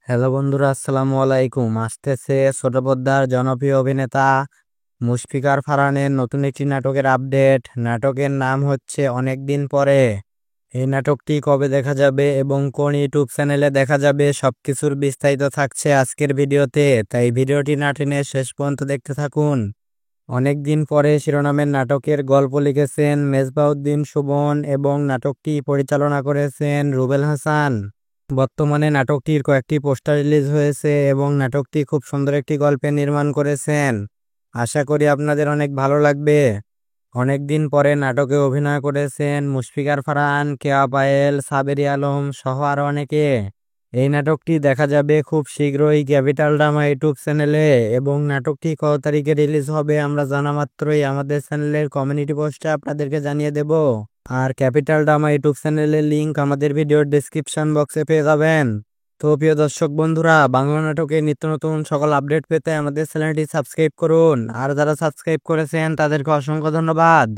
Hello বন্ধুরা, আসসালামু আলাইকুম। আসতেছে ছোট পর্দার জনপ্রিয় অভিনেতা মুশফিকার ফারহানের নতুন একটি নাটকের আপডেট। নাটকের নাম হচ্ছে অনেক দিন পরে। এই নাটকটি কবে দেখা যাবে এবং কোন ইউটিউব চ্যানেলে দেখা যাবে সবকিছুর বিস্তারিত থাকছে আজকের ভিডিওতে, তাই ভিডিওটি না টেনে শেষ পর্যন্ত দেখতে থাকুন। অনেক দিন পরে শিরোনামের নাটকের গল্প লিখেছেন মেজবাউদ্দিন সুমন এবং নাটকটি পরিচালনা করেছেন রুবেল হাসান। বর্তমানে নাটকটির কয়েকটি পোস্টার রিলিজ হয়েছে এবং নাটকটি খুব সুন্দর একটি গল্পে নির্মাণ করেছেন। আশা করি আপনাদের অনেক ভালো লাগবে। অনেক দিন পরে নাটকে অভিনয় করেছেন মুশফিকার ফারহান, কেয়া পায়েল, সাবেরি আলম সহ আরও অনেকে। এই নাটকটি দেখা যাবে খুব শীঘ্রই ক্যাপিটাল ড্রামা ইউটিউব চ্যানেলে এবং নাটকটি কত তারিখে রিলিজ হবে আমরা জানা মাত্রই আমাদের চ্যানেলের কমিউনিটি পোস্টে আপনাদেরকে জানিয়ে দেব। আর ক্যাপিটাল ড্রামা ইউটিউব চ্যানেলের লিংক আমাদের ভিডিওর ডেসক্রিপশন বক্সে পেয়ে যাবেন। তো প্রিয় দর্শক বন্ধুরা, বাংলা নাটকের নিত্য নতুন সকল আপডেট পেতে আমাদের চ্যানেলটি সাবস্ক্রাইব করুন। আর যারা সাবস্ক্রাইব করেছেন তাদেরকে অসংখ্য ধন্যবাদ।